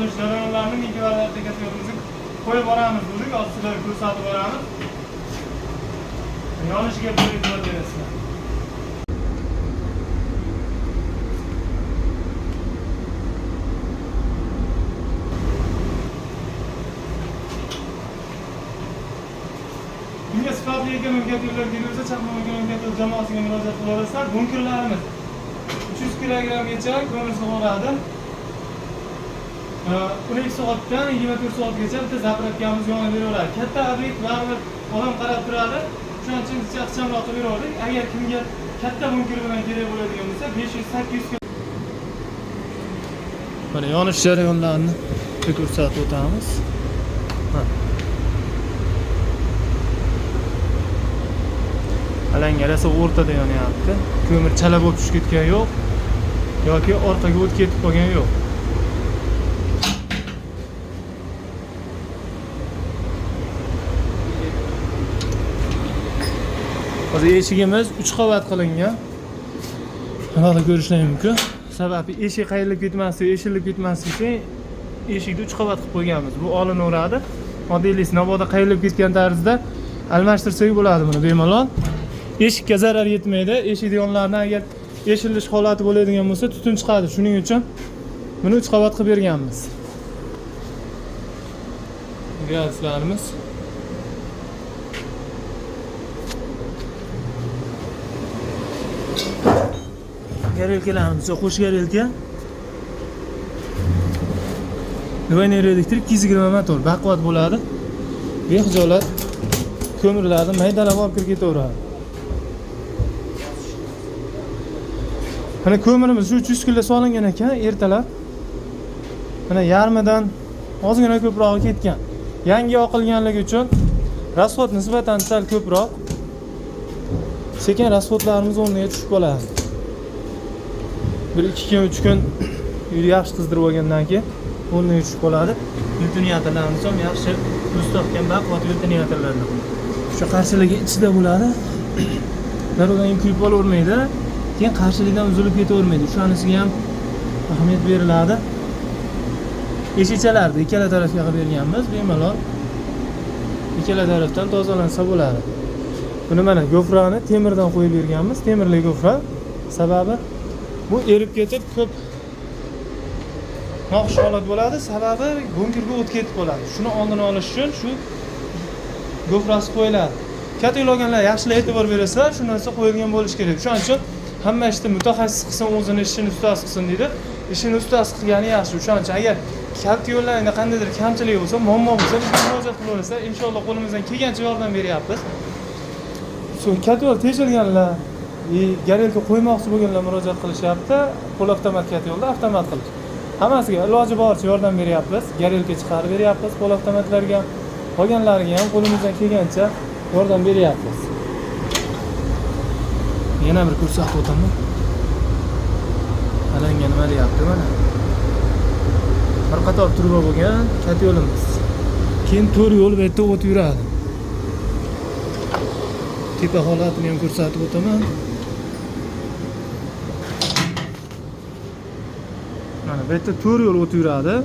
yonish jarayonlarini videolar aplikatsiorimizga qo'yib boramiz dedik. Hozir sizlarga ko'rsatib boramiz. Yonishiga bir e'tibor berasizlar. Bunga sifatli ekonomikatorlar videosi chaqmoq ekonomikator jamoasiga murojaat qilasizlar. Bunkerlarimiz 300 kggacha ko'mir sug'oradi. 12 soatdan 24 soatgacha bitta zapravkamiz yonib beraveradi. Katta obyekt baribir odam qarab turadi. Shuning uchun biz ixchamroq qilib beraverdik. Agar kimga katta bunker bilan kerak bo'ladigan bo'lsa 500-800 kg. Mana yonish jarayonlarini ko'rsatib o'tamiz. Alangalasi o'rtada yonyapti. Ko'mir chala bo'lib tushib ketgan yo'q yoki orqaga o't ketib qolgan yo'q. Hozir eshigimiz 3 qavat qilingan. Mana ko'rishlar mumkin. Sababi eshik qayrilib ketmasligi, eshilib ketmasligi uchun eshikni 3 qavat qilib qo'yganmiz. Bu olinaveradi. Modelingiz navoda qayrilib ketgan tarzda almashtirsak bo'ladi buni bemalol. Eshikka zarar yetmaydi. Eshik yonlaridan agar eshilish holati bo'ladigan bo'lsa, tutun chiqadi. Shuning uchun buni 3 qavat qilib berganmiz. Gazlarimiz. Garelkalarimiz qo'sh garelka. Двойной elektrik 220 motor, baquvvat bo'ladi. Bexijolat ko'mirlarni maydalab olib kirib ketaveradi. Mana ko'mirimiz shu 300 kg solingan ekan ertalab. Mana yarmidan ozgina ko'proq ketgan. Yangi oqilganligi uchun rasxod nisbatan sal ko'proq. Sekin rasxodlarimiz o'rniga tushib qoladi. 1-2 kun 3 kun yaxshi qizdirib olgandan keyin o'rniga tushib qoladi. Lyutenyatorlarimiz ham yaxshi mustahkam baquvvat lyutenyatorlardan. Shu qarshiligi ichida bo'ladi. Darvozadan kuyib olavermaydi. Keyin qarshilikdan uzilib ketavermaydi. Shunisiga ham ahamiyat beriladi. Eshikchalarni ikkala tarafga qilib berganmiz, bemalol ikkala tarafdan tozalansa bo'ladi. Buni mana gofrani temirdan qo'yib berganmiz, temirli gofra. Sababi bu erib ketib ko'p noxush holat bo'ladi. Sababi bunkerga o't ketib qoladi. Shuni oldini olish uchun shu gofrasi qo'yiladi. Kataloglar yaxshilab e'tibor berasizlar, shu narsa qo'yilgan bo'lishi kerak. Shuning uchun hamma ishni mutaxassis qilsin, o'zini ishini ustasi qilsin deydi. Ishini ustasi qilgani yaxshi. Shuning uchun agar kalta yo'llarida qandaydir kamchilik bo'lsa, muammo bo'lsa, bizga murojaat qilaversa, inshaalloh qo'limizdan kelgancha yordam beryapmiz. So'ng kalta yo'l teshilganlar, garelka qo'ymoqchi bo'lganlar murojaat qilishyapti. Qo'l avtomat kalta yo'lda avtomat qilish. Hammasiga iloji boricha yordam beryapmiz. Garelka chiqarib beryapmiz qo'l avtomatlarga. Qolganlariga ham qo'limizdan kelgancha yordam beryapmiz. Yana bir ko'rsatib o'taman. Alanga nima deyapti mana. Bir qator turba bo'lgan kalta yo'limiz. Keyin 4 yo'l bu yerda o't yuradi. Tepa holatini ham ko'rsatib o'taman. Mana bu yerda 4 yo'l o't yuradi.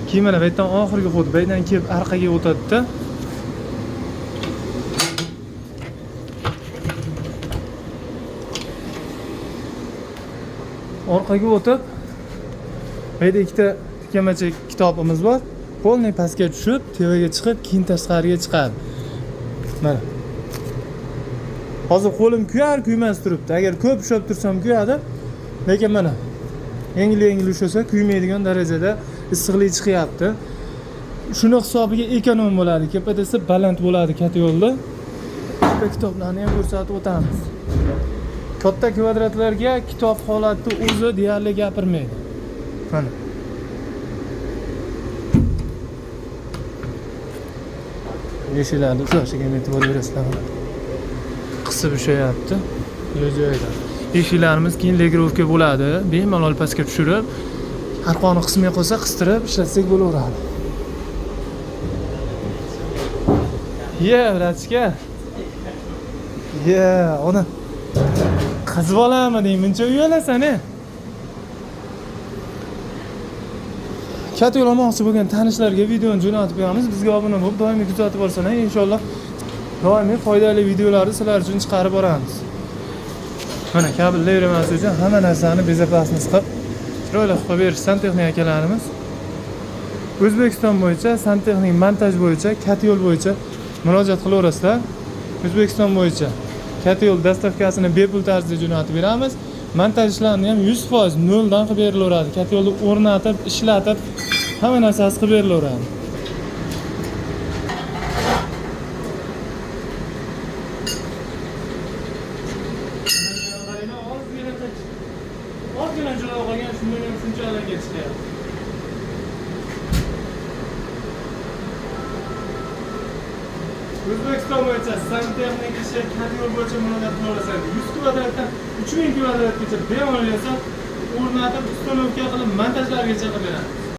Keyin mana bu yerdan oxirgi xod, bu yerdan kelib orqaga o'tadi-da. Orqaga o'tib, bu yerda ikkita tikamacha kitobimiz bor. Polniy pastga tushib, tevaga chiqib, keyin tashqariga chiqadi. Mana. Hozir qo'lim kuymas turibdi. Agar ko'p ushlab tursam kuyadi. Lekin mana yengil ushlasa kuymaydigan darajada issiqlik chiqyapti. Shuni hisobiga ekonom bo'ladi. KPTsi baland bo'ladi katta yo'lda. Bu kitoblarni ham ko'rsatib o'tamiz. Katta kvadratlarga kitob holati o'zi deyarli gapirmaydi. Mana. Eshiklarni ushlashiga e'tibor berasizlar. Qisib ushlayapti. Joyda. Eshiklarimiz keyin legrovka bo'ladi. Bemalol pastga tushirib, arqonni qismay qolsa qistirib ishlatsak bo'laveradi. Bratchka. Ona qizib olaman deyman, muncha uyalasan-a. katta yo'l olmoqchi bo'lgan tanishlarga videoni jo'natib qo'yamiz. Bizga obuna bo'lib, doimiy kuzatib borsalar, inshaalloh doimiy foydali videolarni sizlar uchun chiqarib boramiz. Mana kabellar emas uchun hamma narsani bezapasini qilib, chiroyli qilib berish santexnik akalarimiz. O'zbekiston bo'yicha santexnik montaj bo'yicha, katta yo'l bo'yicha murojaat qilaverasizlar. O'zbekiston bo'yicha katta yo'l dastavkasini bepul tarzda jo'natib beramiz. Montaj ishlarini ham 100% noldan qilib berilaveradi. Katta yo'lni o'rnatib, ishlatib, hamma narsasi qilib berilaveradi. Ozgina joy qolgan, shundan ham shunchalar ketishyapti. O'zbekiston bo'yicha santexnik ishi katta yo'l bo'yicha murojaat qilaversangiz 100 kvadratdan 3000 kvadratgacha bemalol yasab, o'rnatib, uстановка qilib, montajlargacha qilib beramiz.